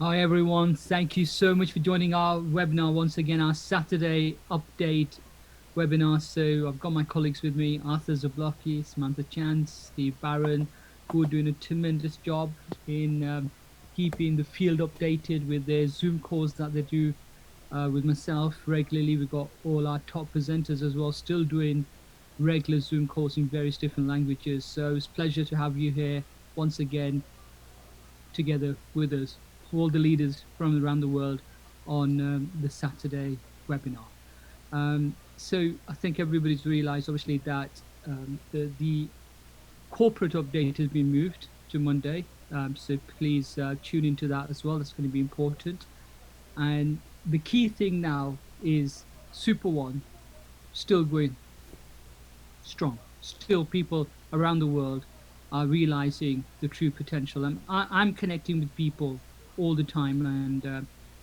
Hi everyone, thank you so much for joining our webinar once again, our Saturday update webinar. So I've got my colleagues with me, Arthur Zablocki, Samantha Chance, Steve Barron, who are doing a tremendous job in keeping the field updated with their Zoom calls that they do with myself regularly. We've got all our top presenters as well, still doing regular Zoom calls in various different languages. So it's a pleasure to have you here once again together with us, all the leaders from around the world on the Saturday webinar. So I think everybody's realized obviously that the corporate update has been moved to Monday. So please tune into that as well. That's going to be important. And the key thing now is Super One still going strong. Still people around the world are realizing the true potential. And I'm connecting with people all the time. And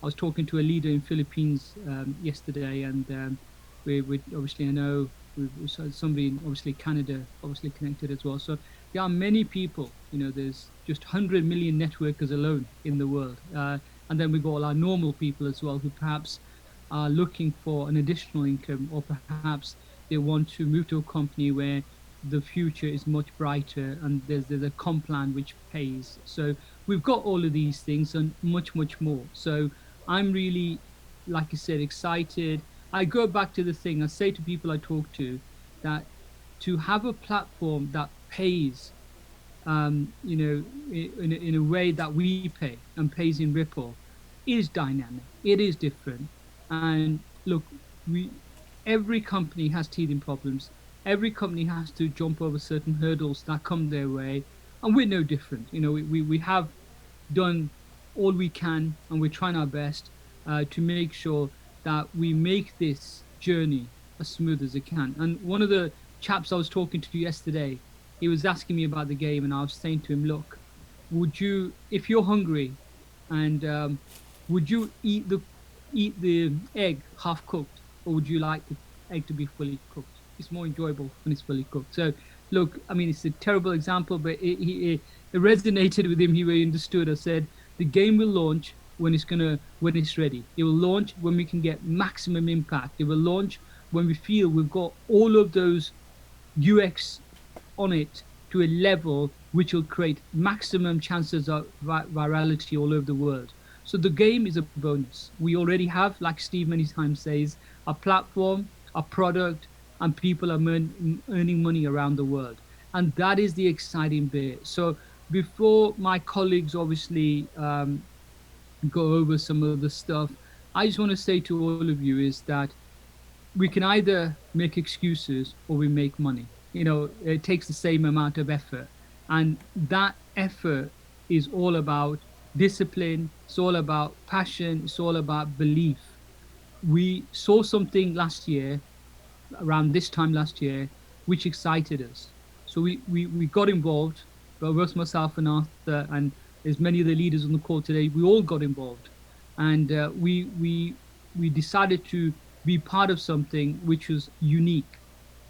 I was talking to a leader in Philippines yesterday, and we obviously, I know somebody in obviously Canada obviously connected as well. So there are many people, there's just 100 million networkers alone in the world. And then we've got all our normal people as well who perhaps are looking for an additional income, or perhaps they want to move to a company where the future is much brighter and there's a comp plan which pays. So we've got all of these things and much more. So I'm really, like I said, excited. I go back to the thing I say to people I talk to, that to have a platform that pays in a way that we pay and pays in Ripple is dynamic. It is different. And look, every company has teething problems. Every company has to jump over certain hurdles that come their way, and we're no different. We have done all we can, and we're trying our best to make sure that we make this journey as smooth as it can. And one of the chaps I was talking to yesterday, he was asking me about the game, and I was saying to him, look, would you, if you're hungry, and would you eat the egg half cooked, or would you like the egg to be fully cooked? It's more enjoyable when it's fully cooked. So look, I mean, it's a terrible example, but it resonated with him. He really understood. I said, the game will launch when it's ready. It will launch when we can get maximum impact. It will launch when we feel we've got all of those UX on it to a level which will create maximum chances of virality all over the world. So the game is a bonus. We already have, like Steve many times says, a platform, a product, and people are earning money around the world. And that is the exciting bit. So before my colleagues obviously go over some of the stuff, I just want to say to all of you is that we can either make excuses or we make money. It takes the same amount of effort. And that effort is all about discipline. It's all about passion. It's all about belief. We saw something last year, around this time last year, which excited us. So we got involved, both myself and Arthur, and there's many of the leaders on the call today, we all got involved. And we decided to be part of something which was unique.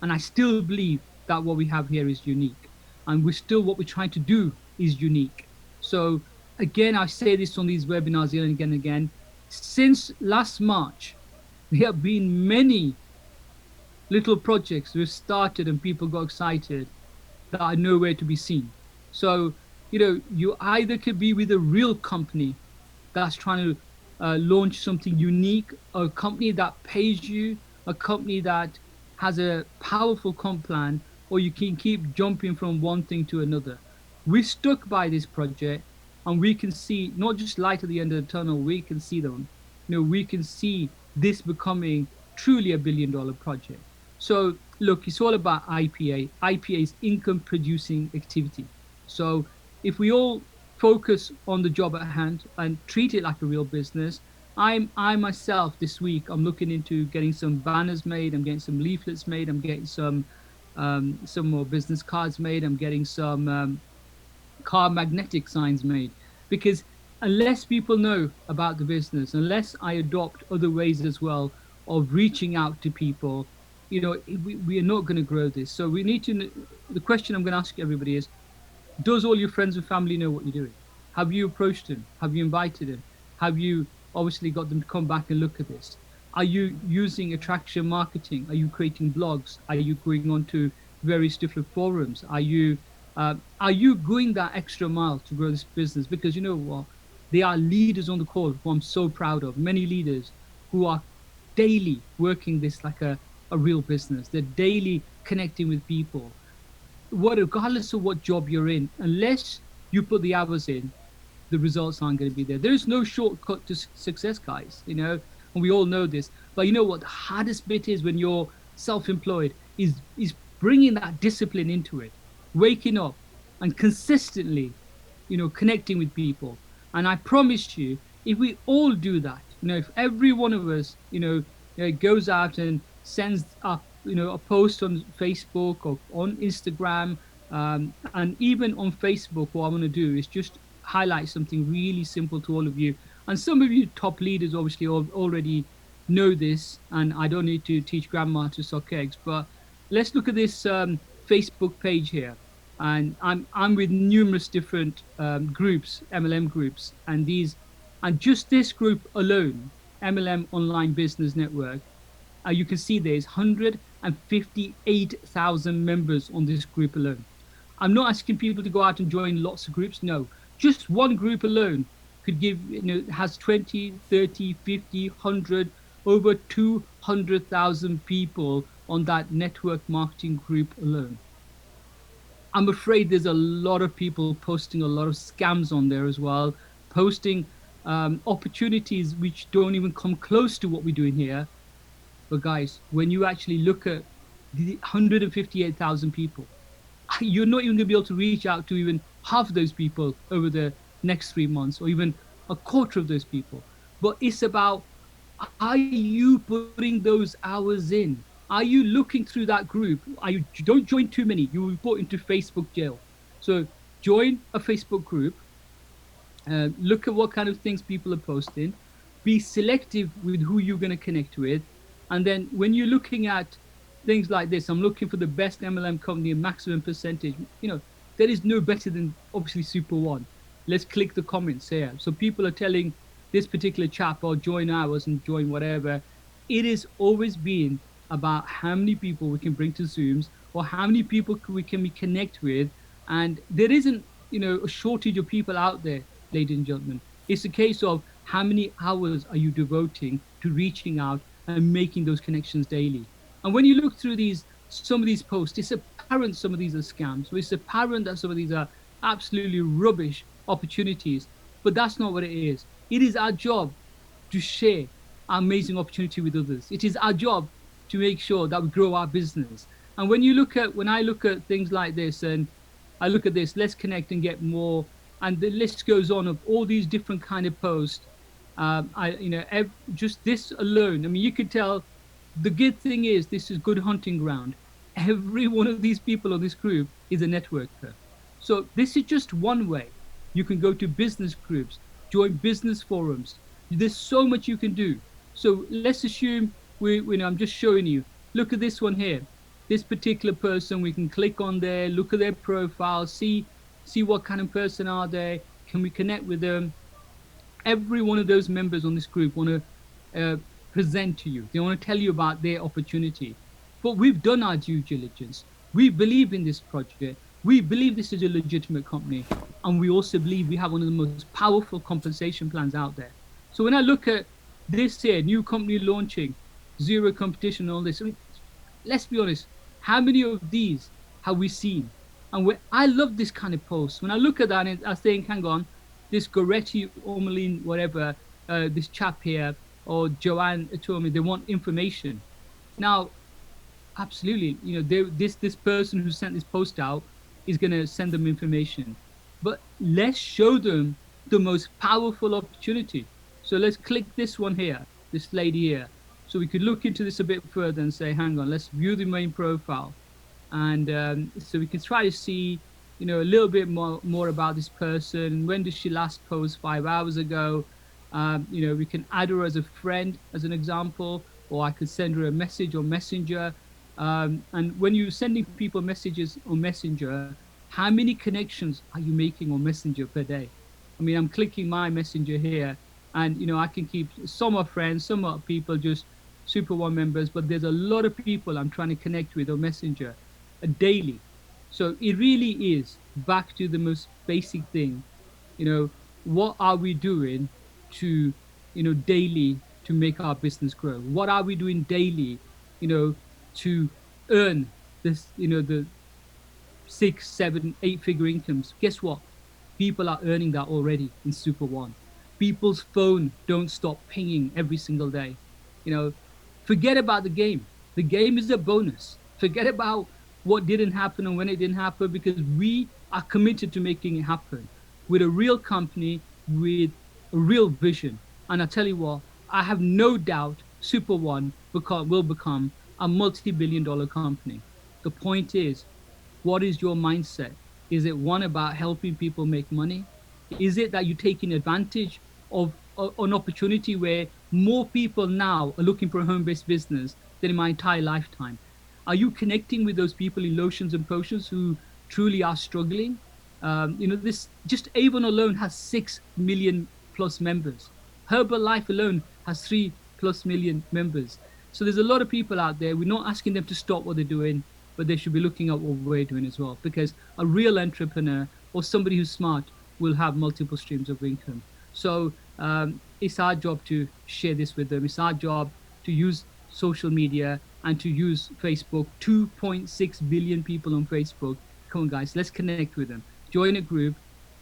And I still believe that what we have here is unique. And what we're trying to do is unique. So again, I say this on these webinars again and again, since last March, there have been many little projects we've started and people got excited that are nowhere to be seen. So, you either could be with a real company that's trying to launch something unique, a company that pays you, a company that has a powerful comp plan, or you can keep jumping from one thing to another. We're stuck by this project, and we can see not just light at the end of the tunnel, we can see them. We can see this becoming truly $1 billion project. So look, it's all about IPA. IPA is income producing activity. So if we all focus on the job at hand and treat it like a real business, I myself this week, I'm looking into getting some banners made. I'm getting some leaflets made. I'm getting some more business cards made. I'm getting some car magnetic signs made, because unless people know about the business, unless I adopt other ways as well of reaching out to people, we are not going to grow this. So we need to, the question I'm going to ask everybody is, does all your friends and family know what you're doing? Have you approached them? Have you invited them? Have you obviously got them to come back and look at this? Are you using attraction marketing? Are you creating blogs? Are you going on to various different forums? Are you going that extra mile to grow this business? Because you know what? There are leaders on the call who I'm so proud of, many leaders who are daily working this like a real business. They're daily connecting with people. Regardless of what job you're in, unless you put the hours in, the results aren't going to be there. There is no shortcut to success, guys, you know, and we all know this. But you know what? The hardest bit is when you're self-employed is bringing that discipline into it, waking up and consistently, you know, connecting with people. And I promise you, if we all do that, you know, if every one of us, you know, goes out and sends up, you know, a post on Facebook or on Instagram, and even on Facebook, what I'm going to do is just highlight something really simple to all of you. And some of you top leaders obviously already know this, and I don't need to teach grandma to suck eggs, but let's look at this Facebook page here. And I'm with numerous different groups, MLM groups, and just this group alone, MLM Online Business Network, you can see there's 158,000 members on this group alone. I'm not asking people to go out and join lots of groups. No, just one group alone could give, you know, has 20, 30, 50, 100, over 200,000 people on that network marketing group alone. I'm afraid there's a lot of people posting a lot of scams on there as well, posting opportunities which don't even come close to what we're doing here. But guys, when you actually look at the 158,000 people, you're not even going to be able to reach out to even half of those people over the next 3 months, or even a quarter of those people. But it's about, are you putting those hours in? Are you looking through that group? Don't join too many. You will be put into Facebook jail. So join a Facebook group. Look at what kind of things people are posting. Be selective with who you're going to connect with. And then when you're looking at things like this, I'm looking for the best MLM company and maximum percentage. You know, there is no better than obviously Super One. Let's click the comments here. So people are telling this particular chap, or join ours and join whatever. It has always been about how many people we can bring to Zooms, or how many people we can connect with. And there isn't, you know, a shortage of people out there, ladies and gentlemen. It's a case of how many hours are you devoting to reaching out and making those connections daily. And when you look through some of these posts, it's apparent some of these are scams. So it's apparent that some of these are absolutely rubbish opportunities, but that's not what it is. It is our job to share our amazing opportunity with others. It is our job to make sure that we grow our business. And when I look at things like this, and I look at this, let's connect and get more, and the list goes on of all these different kind of posts. Just this alone, I mean, you could tell. The good thing is this is good hunting ground. Every one of these people on this group is a networker. So this is just one way. You can go to business groups, join business forums. There's so much you can do. So let's assume I'm just showing you. Look at this one here. This particular person, we can click on there, look at their profile, see what kind of person are they, can we connect with them. Every one of those members on this group want to present to you. They want to tell you about their opportunity. But we've done our due diligence. We believe in this project. We believe this is a legitimate company. And we also believe we have one of the most powerful compensation plans out there. So when I look at this here, new company launching, zero competition, all this, I mean, let's be honest, how many of these have we seen? And I love this kind of post. When I look at that, I think, hang on, this Goretti, Ormelin, whatever, this chap here, or Joanne told me they want information. Now, absolutely, you know, this person who sent this post out is going to send them information. But let's show them the most powerful opportunity. So let's click this one here, this lady here. So we could look into this a bit further and say, hang on, let's view the main profile. And so we can try to see, you know, a little bit more about this person. When did she last post? 5 hours ago. You know, we can add her as a friend, as an example, or I could send her a message on Messenger. And when you're sending people messages on Messenger, how many connections are you making on Messenger per day? I mean, I'm clicking my Messenger here, And I can keep, some are friends, some are people just Super One members, but there's a lot of people I'm trying to connect with on Messenger daily. So it really is back to the most basic thing. What are we doing to, daily, to make our business grow? What are we doing daily, to earn this, the 6, 7, 8-figure incomes? Guess what? People are earning that already in Super One. People's phone don't stop pinging every single day. Forget about the game. The game is a bonus. Forget about what didn't happen and when it didn't happen, because we are committed to making it happen with a real company, with a real vision. And I tell you what, I have no doubt Super One will become a multi-billion-dollar company. The point is, what is your mindset? Is it one about helping people make money? Is it that you're taking advantage of an opportunity where more people now are looking for a home-based business than in my entire lifetime? Are you connecting with those people in Lotions and Potions who truly are struggling? This just Avon alone has 6 million plus members. Herbalife alone has 3+ million members. So there's a lot of people out there. We're not asking them to stop what they're doing, but they should be looking at what we're doing as well, because a real entrepreneur or somebody who's smart will have multiple streams of income. So it's our job to share this with them. It's our job to use social media and to use Facebook. 2.6 billion people on Facebook. Come on, guys, let's connect with them. Join a group,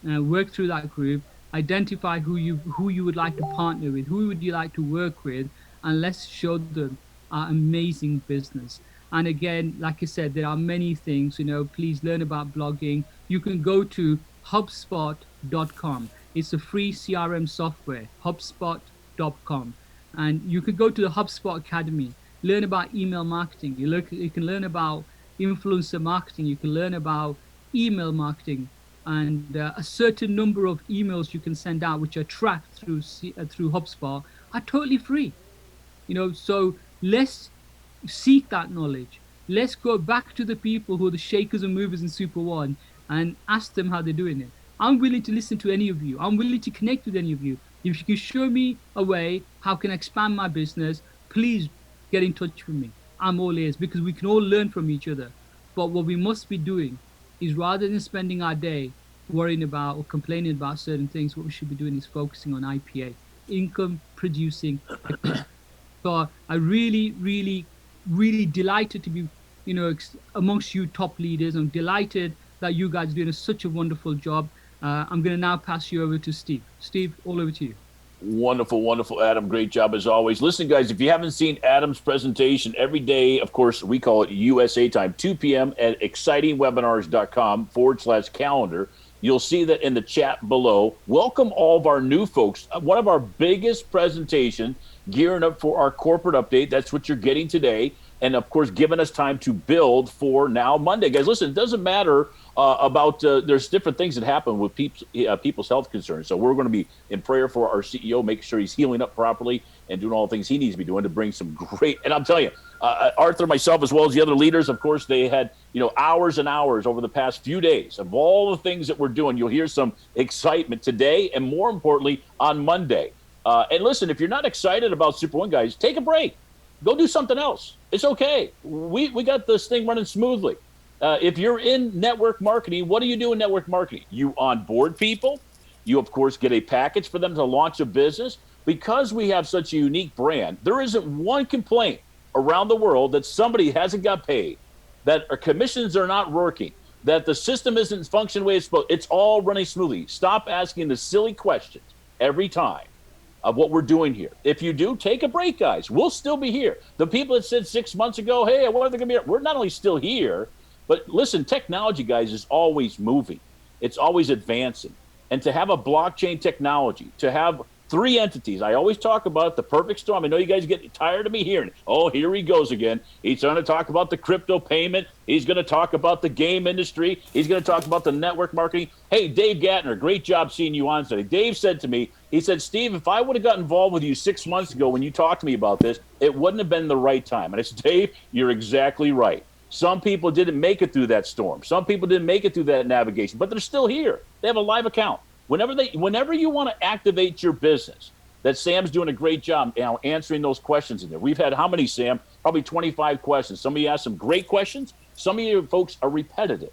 work through that group, identify who you would like to partner with, who would you like to work with, and let's show them our amazing business. And again, like I said, there are many things, please learn about blogging. You can go to HubSpot.com. It's a free CRM software, HubSpot.com. And you could go to the HubSpot Academy, learn about email marketing. You can learn about influencer marketing. You can learn about email marketing, and a certain number of emails you can send out, which are tracked through HubSpot, are totally free. So let's seek that knowledge. Let's go back to the people who are the shakers and movers in Super One and ask them how they're doing it. I'm willing to listen to any of you. I'm willing to connect with any of you. If you can show me a way how can I expand my business, please get in touch with me. I'm all ears, because we can all learn from each other. But what we must be doing is, rather than spending our day worrying about or complaining about certain things, what we should be doing is focusing on IPA, income producing. So I really, really, really delighted to be, amongst you top leaders. I'm delighted that you guys are doing such a wonderful job. I'm going to now pass you over to Steve. Steve, all over to you. Wonderful, wonderful, Adam. Great job as always. Listen, guys, if you haven't seen Adam's presentation every day, of course, we call it USA time, 2 p.m. at excitingwebinars.com/calendar. You'll see that in the chat below. Welcome all of our new folks. One of our biggest presentations, gearing up for our corporate update. That's what you're getting today. And, of course, giving us time to build for now Monday. Guys, listen, it doesn't matter there's different things that happen with people's health concerns. So we're going to be in prayer for our CEO, making sure he's healing up properly and doing all the things he needs to be doing to bring some great. And I'm telling you, Arthur, myself, as well as the other leaders, of course, they had, hours and hours over the past few days of all the things that we're doing. You'll hear some excitement today and, more importantly, on Monday. And listen, if you're not excited about Super One, guys, take a break. Go do something else. It's okay. We got this thing running smoothly. If you're in network marketing, what do you do in network marketing? You onboard people. You, of course, get a package for them to launch a business. Because we have such a unique brand, there isn't one complaint around the world that somebody hasn't got paid, that our commissions are not working, that the system isn't functioning the way it's supposed. It's all running smoothly. Stop asking the silly questions every time of what we're doing here. If you do, take a break, guys. We'll still be here. The people that said 6 months ago, hey, when are they going to be here? We're not only still here, but listen, technology, guys, is always moving. It's always advancing. And to have a blockchain technology, to have 3 entities, I always talk about the perfect storm. I know you guys get tired of me hearing, oh, here he goes again. He's going to talk about the crypto payment. He's going to talk about the game industry. He's going to talk about the network marketing. Hey, Dave Gattner, great job seeing you on today. Dave said to me, he said, Steve, if I would have got involved with you 6 months ago when you talked to me about this, it wouldn't have been the right time. And I said, Dave, you're exactly right. Some people didn't make it through that storm. Some people didn't make it through that navigation, but they're still here. They have a live account. Whenever you want to activate your business, that Sam's doing a great job now answering those questions in there. We've had how many, Sam? Probably 25 questions. Some of you asked some great questions. Some of you folks are repetitive.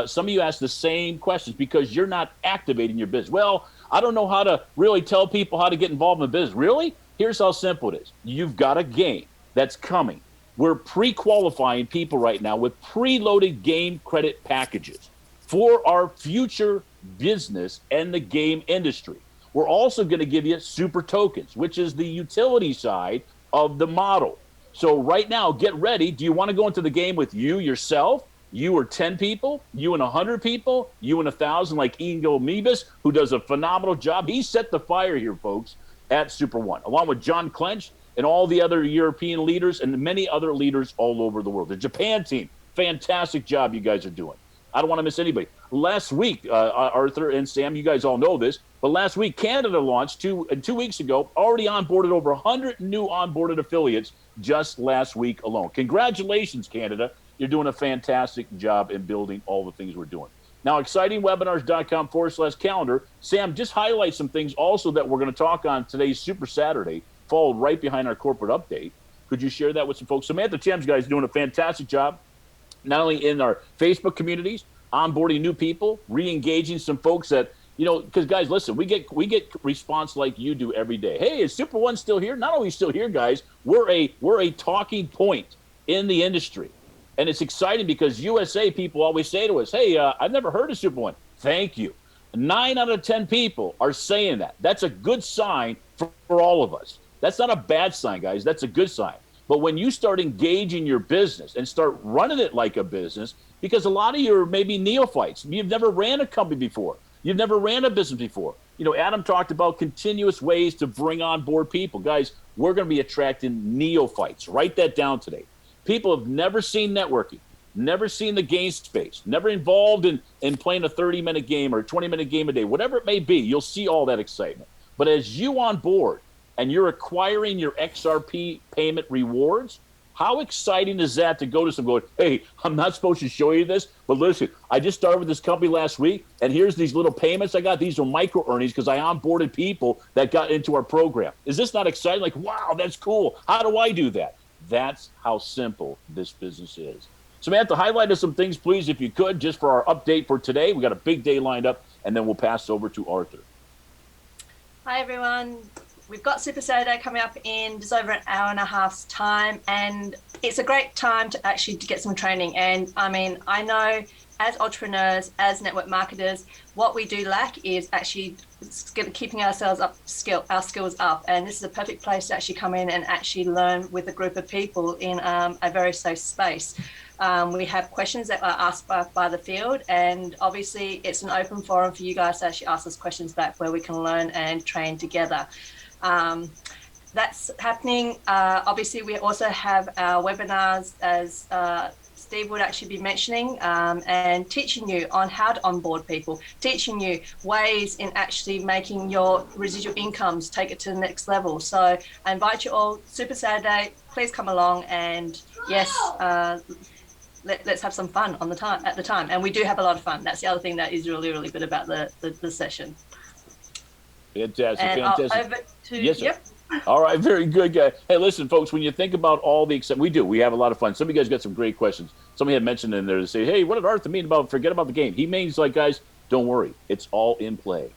Some of you ask the same questions because you're not activating your business. Well, I don't know how to really tell people how to get involved in the business. Really? Here's how simple it is. You've got a game that's coming. We're pre-qualifying people right now with preloaded game credit packages for our future business and the game industry. We're also going to give you super tokens, which is the utility side of the model. So right now, get ready. Do you want to go into the game with you yourself? You or 10 people, you and 100 people, you and 1,000, like Ingo Mebus, who does a phenomenal job. He set the fire here, folks, at Super One, along with John Clench and all the other European leaders and many other leaders all over the world. The Japan team, fantastic job you guys are doing. I don't want to miss anybody. Last week, Arthur and Sam, you guys all know this, but last week, Canada launched 2 weeks ago, already onboarded over 100 new onboarded affiliates just last week alone. Congratulations, Canada. You're doing a fantastic job in building all the things we're doing. Now, excitingwebinars.com/calendar. Sam, just highlight some things also that we're going to talk on today's Super Saturday, followed right behind our corporate update. Could you share that with some folks? Samantha Cham's guys doing a fantastic job, not only in our Facebook communities, onboarding new people, re-engaging some folks that, you know, because guys, listen, we get response like you do every day. Hey, is Super One still here? Not only still here, guys, we're a talking point in the industry. And it's exciting because USA people always say to us, hey, I've never heard of Super One. Thank you. 9 out of 10 people are saying that. That's a good sign for all of us. That's not a bad sign, guys. That's a good sign. But when you start engaging your business and start running it like a business, because a lot of you are maybe neophytes. You've never ran a company before. You've never ran a business before. You know, Adam talked about continuous ways to bring on board people. Guys, we're going to be attracting neophytes. Write that down today. People have never seen networking, never seen the game space, never involved in playing a 30-minute game or a 20-minute game a day, whatever it may be. You'll see all that excitement. But as you on board and you're acquiring your XRP payment rewards, how exciting is that to go to some going, hey, I'm not supposed to show you this, but listen, I just started with this company last week, and here's these little payments I got. These are micro earnings because I onboarded people that got into our program. Is this not exciting? Like, wow, that's cool. How do I do that? That's how simple this business is. Samantha, highlight us some things, please, if you could, just for our update for today. We got a big day lined up, and then we'll pass over to Arthur. Hi, everyone. We've got Super Saturday coming up in just over an hour and a half's time, and it's a great time to actually get some training. And I mean, I know as entrepreneurs, as network marketers, what we do lack is actually keeping ourselves up, our skills up. And this is a perfect place to actually come in and actually learn with a group of people in a very safe space. We have questions that are asked by the field, and obviously it's an open forum for you guys to actually ask us questions back where we can learn and train together. That's happening. Obviously, we also have our webinars, as Steve would actually be mentioning, and teaching you on how to onboard people, teaching you ways in actually making your residual incomes take it to the next level. So I invite you all, Super Saturday, please come along, and yes, let's have some fun at the time. And we do have a lot of fun. That's the other thing that is really, really good about the session. Fantastic, and fantastic. Over to, yes, sir. Yep. All right, very good, guy. Hey, listen, folks, when you think about all the we have a lot of fun. Some of you guys got some great questions. Somebody had mentioned in there to say, hey, what did Arthur mean about forget about the game? He means, like, guys, don't worry. It's all in play.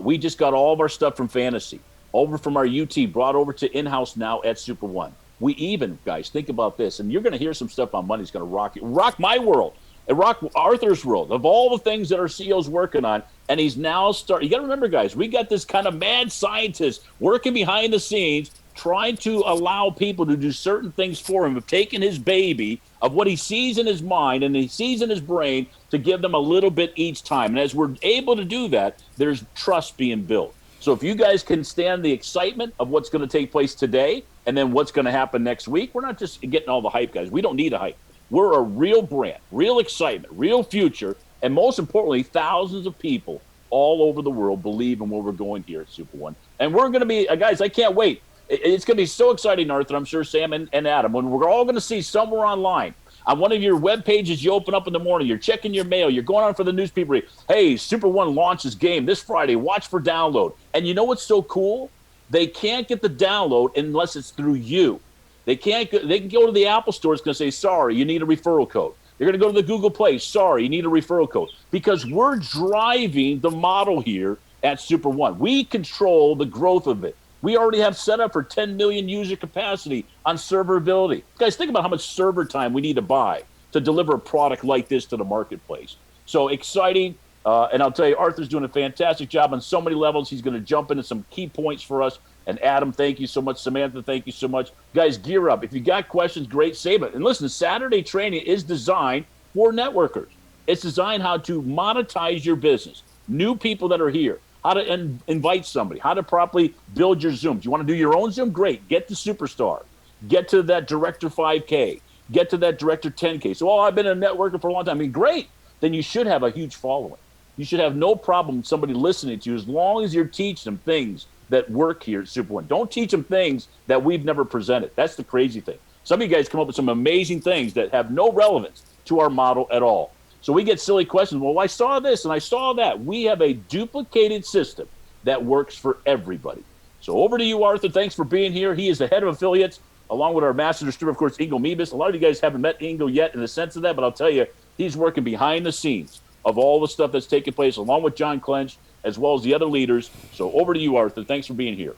We just got all of our stuff from Fantasy, over from our UT, brought over to in-house now at Super One. We even, guys, think about this, and you're going to hear some stuff on Monday. It's going to rock my world. And rock Arthur's world of all the things that our CEO's working on. And he's now you got to remember, guys, we got this kind of mad scientist working behind the scenes, trying to allow people to do certain things for him, of taking his baby, of what he sees in his mind and he sees in his brain, to give them a little bit each time. And as we're able to do that, there's trust being built. So if you guys can stand the excitement of what's going to take place today and then what's going to happen next week, we're not just getting all the hype, guys. We don't need a hype. We're a real brand, real excitement, real future, and most importantly, thousands of people all over the world believe in where we're going here at Super One. And we're going to be, guys, I can't wait. It's going to be so exciting, Arthur, I'm sure Sam and Adam, when we're all going to see somewhere online, on one of your web pages you open up in the morning, you're checking your mail, you're going on for the newspaper, hey, Super One launches game this Friday, watch for download. And you know what's so cool? They can't get the download unless it's through you. They can't. They can go to the Apple Store. It's going to say, sorry, you need a referral code. They're going to go to the Google Play. Sorry, you need a referral code. Because we're driving the model here at Super One. We control the growth of it. We already have set up for 10 million user capacity on serverability. Guys, think about how much server time we need to buy to deliver a product like this to the marketplace. So exciting. And I'll tell you, Arthur's doing a fantastic job on so many levels. He's going to jump into some key points for us. And Adam, thank you so much. Samantha, thank you so much. Guys, gear up. If you got questions, great, save it. And listen, Saturday training is designed for networkers. It's designed how to monetize your business. New people that are here, how to invite somebody, how to properly build your Zoom. Do you want to do your own Zoom? Great. Get to Superstar. Get to that Director 5K. Get to that Director 10K. So, I've been a networker for a long time. I mean, great. Then you should have a huge following. You should have no problem with somebody listening to you as long as you're teaching them things that work here at Super One. Don't teach them things that we've never presented. That's the crazy thing. Some of you guys come up with some amazing things that have no relevance to our model at all. So we get silly questions. Well, I saw this and I saw that. We have a duplicated system that works for everybody. So over to you, Arthur. Thanks for being here. He is the head of affiliates, along with our master distributor, of course, Ingo Mebus. A lot of you guys haven't met Ingo yet in the sense of that, but I'll tell you, he's working behind the scenes of all the stuff that's taking place, along with John Clench, as well as the other leaders. So over to you, Arthur. Thanks for being here.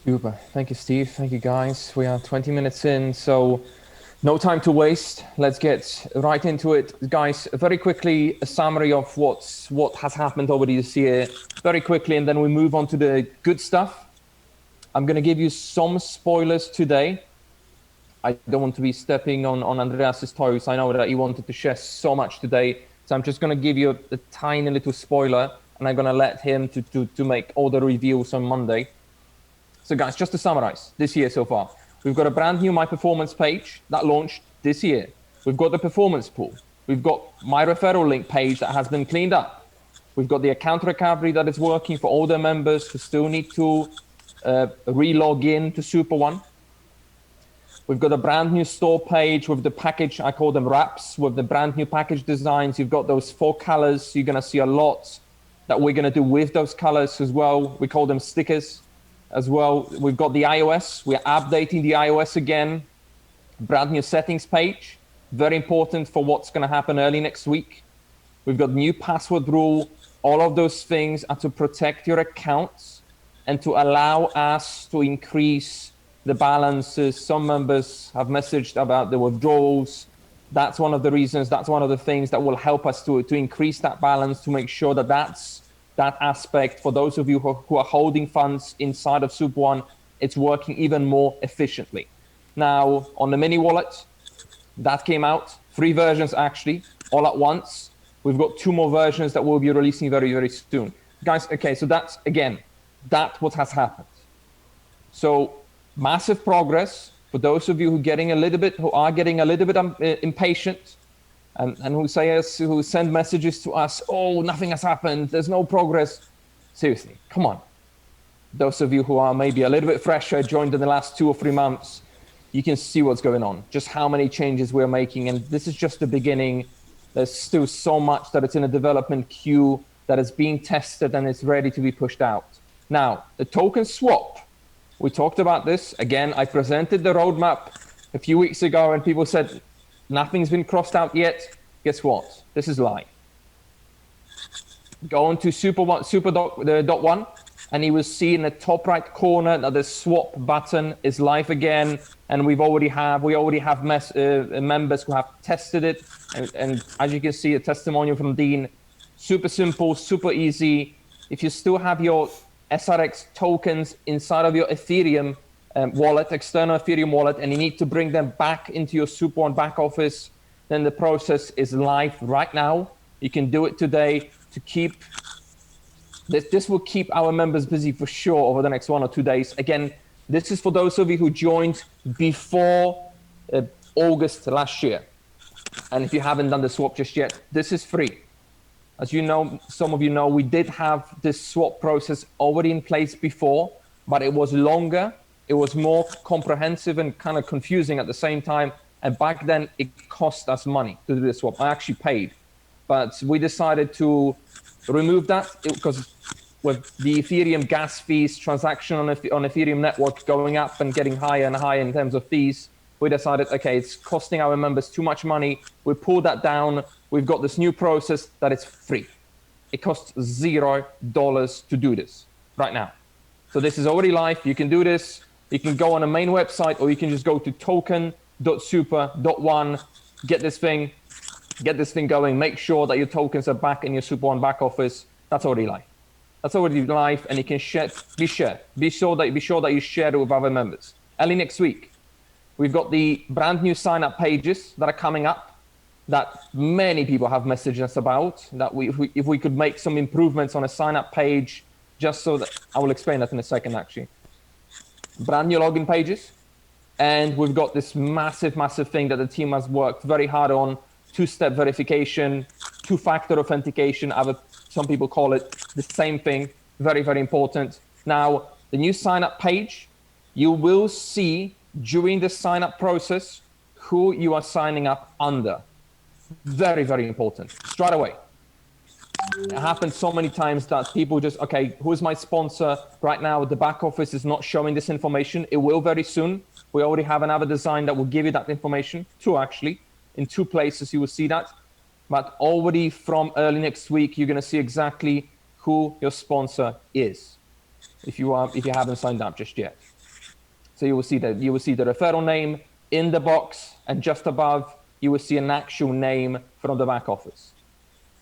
Super. Thank you, Steve. Thank you, guys. We are 20 minutes in, so no time to waste. Let's get right into it. Guys, very quickly, a summary of what has happened over this year, very quickly, and then we move on to the good stuff. I'm going to give you some spoilers today. I don't want to be stepping on Andreas's toes. I know that he wanted to share so much today. So I'm just going to give you a tiny little spoiler, and I'm going to let him to make all the reviews on Monday. So guys, just to summarize this year so far, we've got a brand new My Performance page that launched this year. We've got the performance pool. We've got my referral link page that has been cleaned up. We've got the account recovery that is working for all the members who still need to re-log in to Super One. We've got a brand new store page with the package, I call them wraps, with the brand new package designs. You've got those 4 colors. You're going to see a lot that we're going to do with those colors as well. We call them stickers as well. We've got the iOS. We're updating the iOS again. Brand new settings page. Very important for what's going to happen early next week. We've got new password rule. All of those things are to protect your accounts and to allow us to increase the balances. Some members have messaged about the withdrawals. That's one of the reasons, that's one of the things that will help us to increase that balance, to make sure that that aspect, for those of you who are holding funds inside of Super One, it's working even more efficiently. Now, on the mini wallet, that came out, 3 versions actually, all at once. We've got 2 more versions that we'll be releasing very, very soon. Guys, okay, so that's, again, that's what has happened. So, massive progress for those of you who are getting a little bit impatient and who send messages to us, oh, nothing has happened, there's no progress. Seriously, come on. Those of you who are maybe a little bit fresher, joined in the last 2 or 3 months, you can see what's going on, just how many changes we're making. And this is just the beginning. There's still so much that it's in a development queue that is being tested and it's ready to be pushed out. Now, the token swap. We talked about this. Again, I presented the roadmap a few weeks ago and people said, nothing's been crossed out yet. Guess what? This is live. Go on to Super.1 and you will see in the top right corner that the swap button is live again. And we already have members who have tested it. And as you can see, a testimonial from Dean, super simple, super easy. If you still have your SRX tokens inside of your Ethereum wallet, external Ethereum wallet, and you need to bring them back into your Super One back office, then the process is live right now. You can do it today to keep, this will keep our members busy for sure over the next 1 or 2 days. Again, this is for those of you who joined before August last year. And if you haven't done the swap just yet, this is free. As you know, some of you know, we did have this swap process already in place before, but it was longer, it was more comprehensive and kind of confusing at the same time. And back then, it cost us money to do the swap. I actually paid, but we decided to remove that because with the Ethereum gas fees transaction on Ethereum network going up and getting higher and higher in terms of fees, we decided, okay, it's costing our members too much money. We pulled that down. We've got this new process that it's free. It costs $0 to do this right now. So this is already live. You can do this. You can go on a main website, or you can just go to token.super.one, get this thing going. Make sure that your tokens are back in your Super One back office. That's already live. That's already live, and you can share. Be sure that you share it with other members. Early next week, we've got the brand new sign-up pages that are coming up that many people have messaged us about. That if we could make some improvements on a sign-up page, just so that I will explain that in a second. Actually, brand new login pages, and we've got this massive thing that the team has worked very hard on: two-step verification, two-factor authentication. Some people call it the same thing. Very, very important. Now, the new sign-up page, you will see during the sign-up process who you are signing up under. Very, very important. Straight away. It happens so many times that people just, okay, who's my sponsor? Right now, the back office is not showing this information. It will very soon. We already have another design that will give you that information. Two, actually. In two places you will see that. But already from early next week, you're going to see exactly who your sponsor is, if you haven't signed up just yet. So you will see the referral name in the box, and just above you will see an actual name from the back office.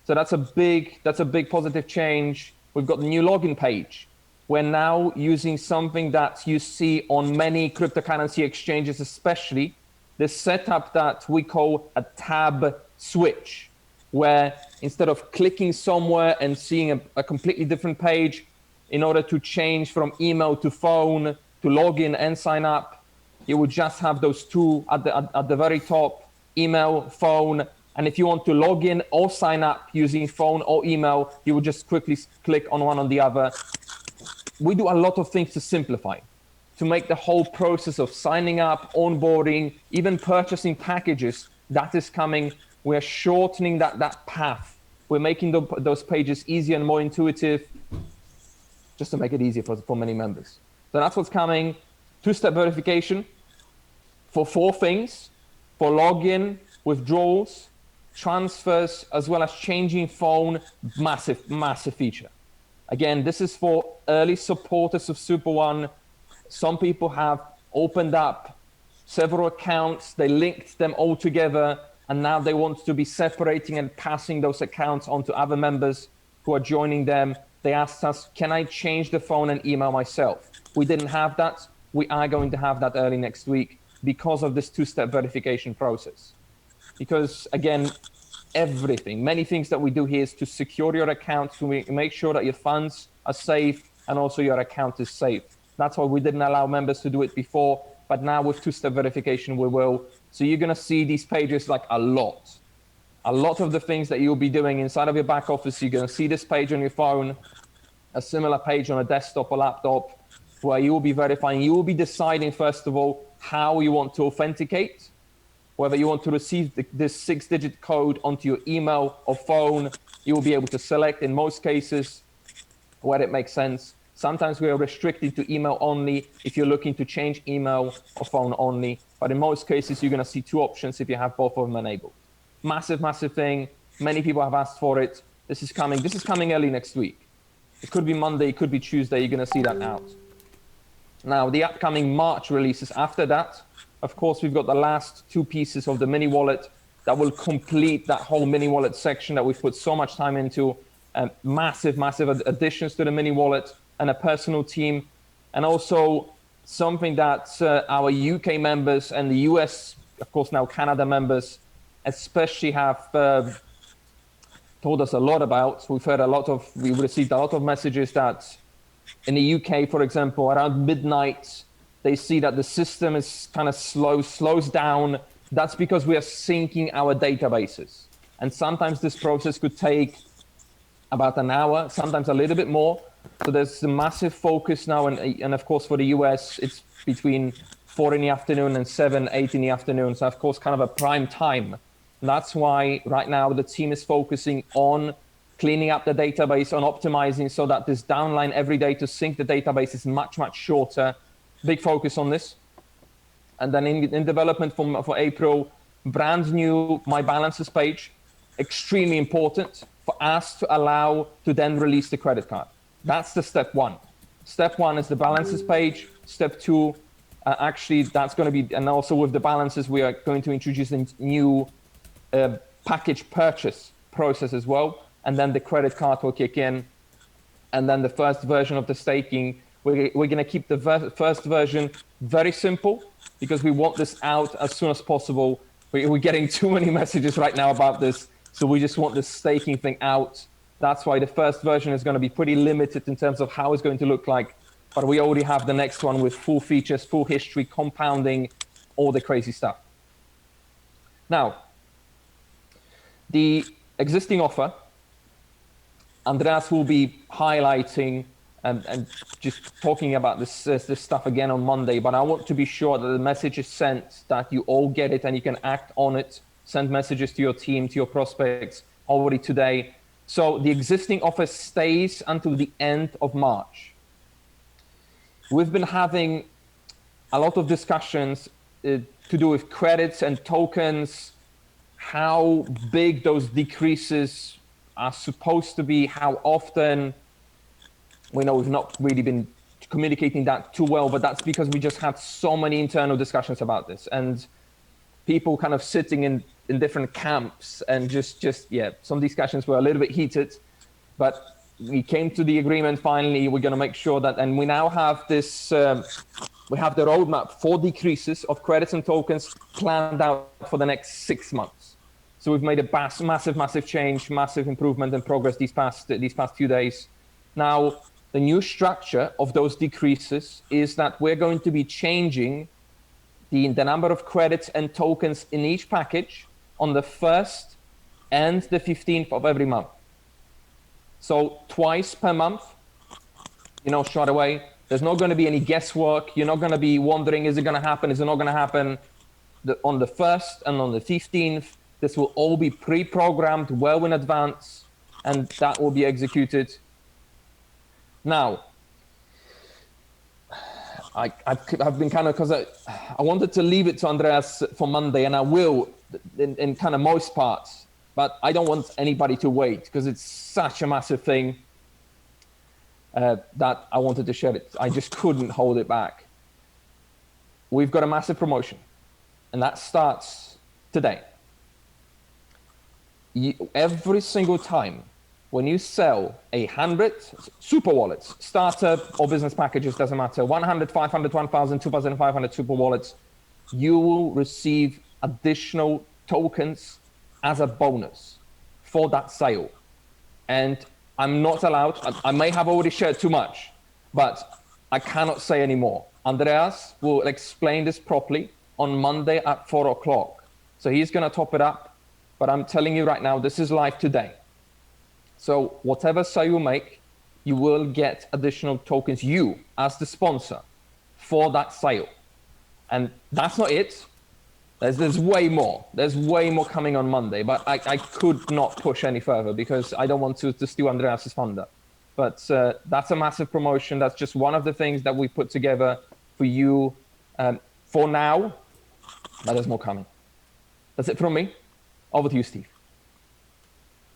So that's a big positive change. We've got the new login page. We're now using something that you see on many cryptocurrency exchanges, especially this setup that we call a tab switch, where instead of clicking somewhere and seeing a completely different page, in order to change from email to phone to login and sign up, you would just have those two at the very top, email, phone. And if you want to log in or sign up using phone or email, you would just quickly click on one or the other. We do a lot of things to simplify, to make the whole process of signing up, onboarding, even purchasing packages, that is coming. We're shortening that path. We're making those pages easier and more intuitive, just to make it easier for many members. So that's what's coming. Two-step verification for 4 things: for login, withdrawals, transfers, as well as changing phone. Massive feature. Again, this is for early supporters of Super One. Some people have opened up several accounts, they linked them all together, and now they want to be separating and passing those accounts on to other members who are joining them. They asked us, can I change the phone and email myself? We didn't have that. We are going to have that early next week because of this two-step verification process. Because again, many things that we do here is to secure your account, to make sure that your funds are safe and also your account is safe. That's why we didn't allow members to do it before, but now with two-step verification, we will. So you're gonna see these pages like a lot of the things that you'll be doing inside of your back office. You're gonna see this page on your phone, a similar page on a desktop or laptop, where you will be verifying. You will be deciding, first of all, how you want to authenticate, whether you want to receive this 6-digit code onto your email or phone. You will be able to select in most cases where it makes sense. Sometimes we are restricted to email only if you're looking to change email or phone only. But in most cases, you're going to see 2 options if you have both of them enabled. Massive thing. Many people have asked for it. This is coming early next week. It could be Monday, it could be Tuesday. You're going to see that out. Now, the upcoming March releases after that, of course, we've got the last 2 pieces of the mini wallet that will complete that whole mini wallet section that we've put so much time into. Massive additions to the mini wallet and a personal team. And also something that our UK members and the US, of course, now Canada members, especially have told us a lot about. We've received a lot of messages that in the UK, for example, around midnight, they see that the system is kind of slows down. That's because we are syncing our databases. And sometimes this process could take about an hour, sometimes a little bit more. So there's a massive focus now. And of course, for the US, it's between 4 in the afternoon and 7, 8 in the afternoon. So of course, kind of a prime time. And that's why right now the team is focusing on cleaning up the database, on optimizing so that this downline every day to sync the database is much, much shorter. Big focus on this. And then in development for April, brand new My Balances page, extremely important for us to allow to then release the credit card. That's the step one. Step one is the balances page. Step two, actually that's going to be, and also with the balances, we are going to introduce a new package purchase process as well. And then the credit card will kick in. And then the first version of the staking, we're going to keep the first version very simple because we want this out as soon as possible. We're getting too many messages right now about this. So we just want the staking thing out. That's why the first version is going to be pretty limited in terms of how it's going to look like. But we already have the next one with full features, full history, compounding, all the crazy stuff. Now, the existing offer, Andreas will be highlighting and just talking about this stuff again on Monday, but I want to be sure that the message is sent, that you all get it and you can act on it, send messages to your team, to your prospects already today. So the existing offer stays until the end of March. We've been having a lot of discussions to do with credits and tokens, how big those decreases are supposed to be, how often. We know we've not really been communicating that too well, but that's because we just had so many internal discussions about this and people kind of sitting in different camps and yeah, some discussions were a little bit heated, but we came to the agreement finally. We're going to make sure that, and we now have this, we have the roadmap for decreases of credits and tokens planned out for the next 6 months. So we've made a massive change, massive improvement and progress these past few days. Now, the new structure of those decreases is that we're going to be changing the number of credits and tokens in each package on the 1st and the 15th of every month. So twice per month, straight away. There's not going to be any guesswork. You're not going to be wondering, is it going to happen? Is it not going to happen? On the 1st and on the 15th, this will all be pre-programmed well in advance, and that will be executed. Now, I've been kind of, because I wanted to leave it to Andreas for Monday, and I will in kind of most parts, but I don't want anybody to wait because it's such a massive thing that I wanted to share it. I just couldn't hold it back. We've got a massive promotion, and that starts today. Every single time when you sell 100 super wallets, starter or business packages, doesn't matter, 100, 500, 1,000, 2,500 super wallets, you will receive additional tokens as a bonus for that sale. And I'm not allowed, I may have already shared too much, but I cannot say anymore. Andreas will explain this properly on Monday at 4 o'clock. So he's going to top it up, but I'm telling you right now, this is live today. So whatever sale you make, you will get additional tokens, you as the sponsor, for that sale. And that's not it. There's way more. There's way more coming on Monday, but I could not push any further because I don't want to steal Andreas's thunder. But that's a massive promotion. That's just one of the things that we put together for you for now, but there's more coming. That's it from me. Over to you, Steve.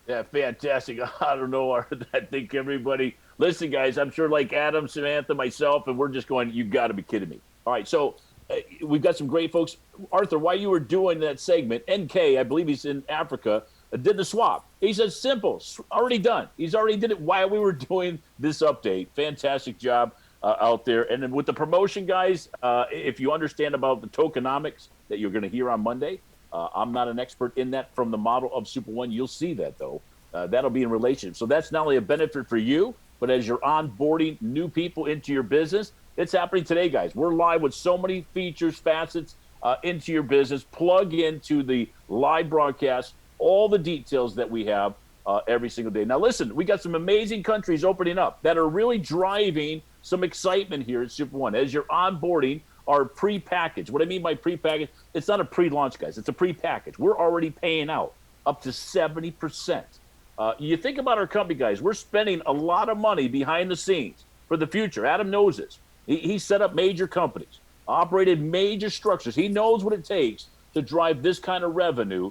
Yeah, fantastic. I don't know. I think everybody, listen, guys, I'm sure like Adam, Samantha, myself, and we're just going, you've got to be kidding me. All right, so we've got some great folks. Arthur, while you were doing that segment, NK, I believe he's in Africa, did the swap. He said, simple, already done. He's already did it while we were doing this update. Fantastic job out there. And then with the promotion, guys, if you understand about the tokenomics that you're going to hear on Monday, I'm not an expert in that from the model of Super One. You'll see that, though. That'll be in relation. So that's not only a benefit for you, but as you're onboarding new people into your business, it's happening today, guys. We're live with so many features, facets into your business. Plug into the live broadcast, all the details that we have every single day. Now, listen, we got some amazing countries opening up that are really driving some excitement here at Super One. As you're onboarding our pre-package. What I mean by pre-package, it's not a pre-launch, guys. It's a pre-package. We're already paying out up to 70% You think about our company, guys. We're spending a lot of money behind the scenes for the future. Adam knows this. He set up major companies, operated major structures. He knows what it takes to drive this kind of revenue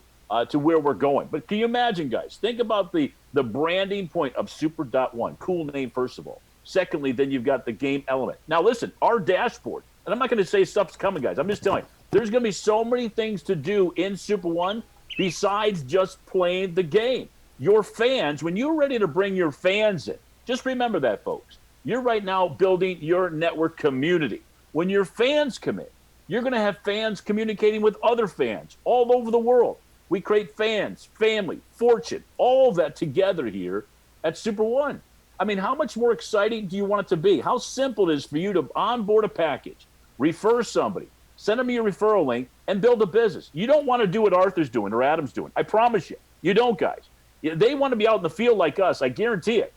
to where we're going. But can you imagine, guys? Think about the branding point of Super.1. Cool name, first of all. Secondly, then you've got the game element. Now, listen, our dashboard, and I'm not going to say stuff's coming, guys. I'm just telling you, there's going to be so many things to do in Super One besides just playing the game. Your fans, when you're ready to bring your fans in, just remember that, folks. You're right now building your network community. When your fans come in, you're going to have fans communicating with other fans all over the world. We create fans, family, fortune, all of that together here at Super One. I mean, how much more exciting do you want it to be? How simple it is for you to onboard a package, refer somebody, send them your referral link, and build a business. You don't want to do what Arthur's doing or Adam's doing. I promise you. You don't, guys. They want to be out in the field like us. I guarantee it.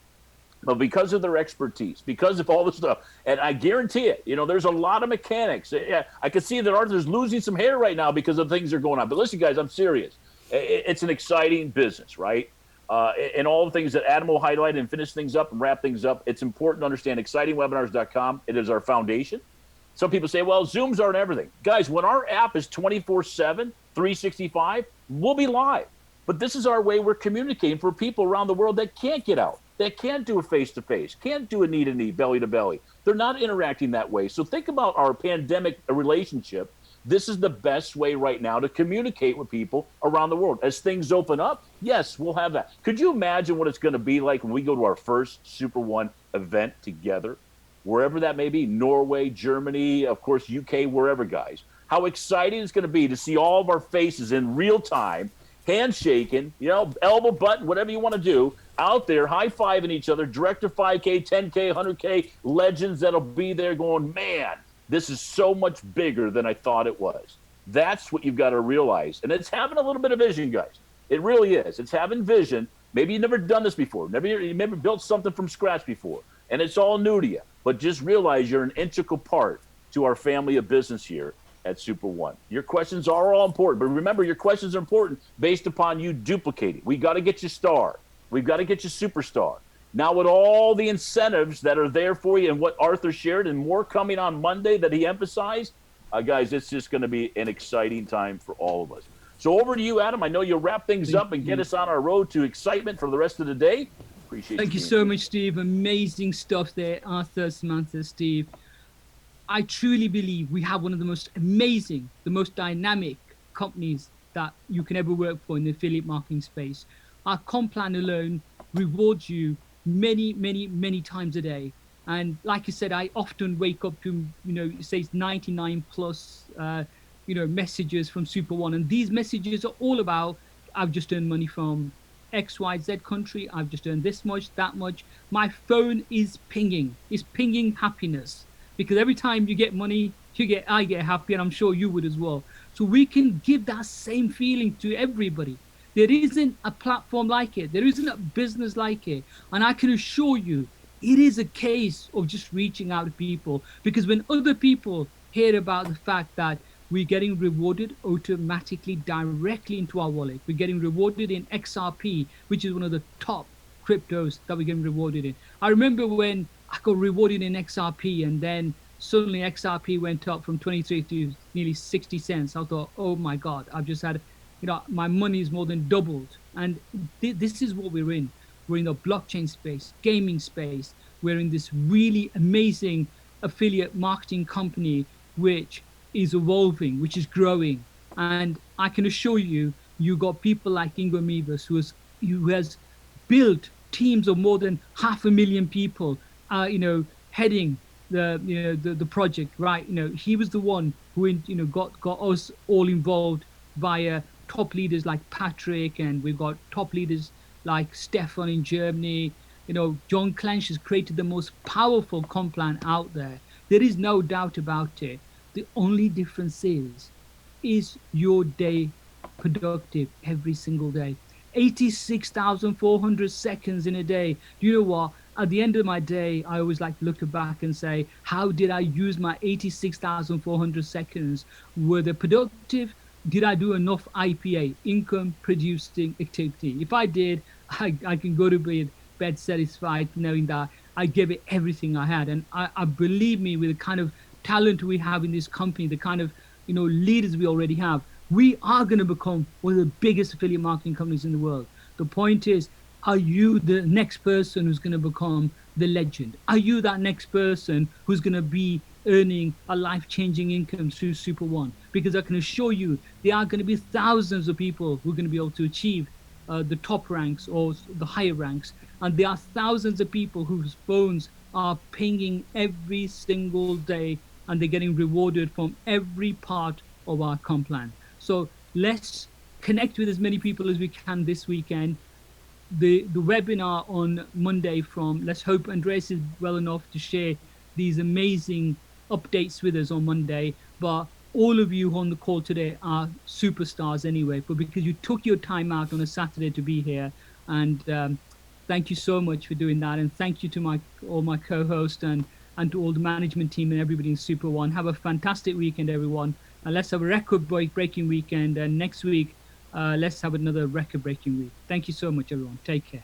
But because of their expertise, because of all this stuff, and I guarantee it, there's a lot of mechanics. I can see that Arthur's losing some hair right now because of things that are going on. But listen, guys, I'm serious. It's an exciting business, right? And all the things that Adam will highlight and finish things up and wrap things up, it's important to understand excitingwebinars.com. It is our foundation. Some people say, well, Zooms aren't everything. Guys, when our app is 24/7, 365, we'll be live. But this is our way we're communicating for people around the world that can't get out, that can't do a face-to-face, can't do a knee-to-knee, belly-to-belly. They're not interacting that way. So think about our pandemic relationship. This is the best way right now to communicate with people around the world. As things open up, yes, we'll have that. Could you imagine what it's going to be like when we go to our first Super One event together, wherever that may be, Norway, Germany, of course, UK, wherever, guys. How exciting it's going to be to see all of our faces in real time, handshaking, elbow button, whatever you want to do, out there high-fiving each other, director 5K, 10K, 100K, legends that'll be there going, man, this is so much bigger than I thought it was. That's what you've got to realize. And it's having a little bit of vision, guys. It really is. It's having vision. Maybe you've never done this before. You never built something from scratch before. And it's all new to you. But just realize you're an integral part to our family of business here at Super One. Your questions are all important. But remember, your questions are important based upon you duplicating. We got to get you star. We've got to get you superstar. Now with all the incentives that are there for you and what Arthur shared and more coming on Monday that he emphasized, guys, it's just going to be an exciting time for all of us. So over to you, Adam. I know you'll wrap things up and get us on our road to excitement for the rest of the day. Appreciate it. Thank you so much, Steve. Amazing stuff there, Arthur, Samantha, Steve. I truly believe we have one of the most amazing, the most dynamic companies that you can ever work for in the affiliate marketing space. Our comp plan alone rewards you many, many, many times a day. And like you said, I often wake up to, it says 99 plus, messages from Super One. And these messages are all about, I've just earned money from XYZ country. I've just earned this much, that much. My phone is pinging. It's pinging happiness. Because every time you get money, I get happy, and I'm sure you would as well. So we can give that same feeling to everybody. There isn't a platform like it. There isn't a business like it. And I can assure you, it is a case of just reaching out to people. Because when other people hear about the fact that we're getting rewarded automatically directly into our wallet, we're getting rewarded in XRP, which is one of the top cryptos that we're getting rewarded in. I remember when I got rewarded in XRP, and then suddenly XRP went up from 23 to nearly 60 cents. I thought, oh my God, I've just had, my money is more than doubled. And this is what we're in. We're in the blockchain space, gaming space. We're in this really amazing affiliate marketing company, which is evolving, which is growing. And I can assure you, you got people like Ingo Mivas, who has built teams of more than 500,000 people, heading the project, right? He was the one who, got us all involved via top leaders like Patrick, and we've got top leaders like Stefan in Germany. John Clench has created the most powerful comp plan out there. There is no doubt about it. The only difference is your day productive every single day? 86,400 seconds in a day. Do you know what? At the end of my day, I always like to look back and say, how did I use my 86,400 seconds? Were they productive? Did I do enough IPA, income producing activity? If I did, I can go to bed satisfied knowing that I gave it everything I had. And I believe me, with the kind of talent we have in this company, the kind of leaders we already have, we are going to become one of the biggest affiliate marketing companies in the world. The point is, are you the next person who's going to become the legend? Are you that next person who's going to be earning a life-changing income through Super One? Because I can assure you, there are going to be thousands of people who are going to be able to achieve the top ranks or the higher ranks. And there are thousands of people whose phones are pinging every single day, and they're getting rewarded from every part of our comp plan. So let's connect with as many people as we can this weekend. The webinar on Monday from, let's hope Andreas is well enough to share these amazing updates with us on Monday. But all of you on the call today are superstars anyway, but because you took your time out on a Saturday to be here. And thank you so much for doing that. And thank you to all my co-hosts and to all the management team and everybody in Super One. Have a fantastic weekend, everyone. And let's have a record-breaking weekend. And next week, let's have another record-breaking week. Thank you so much, everyone. Take care.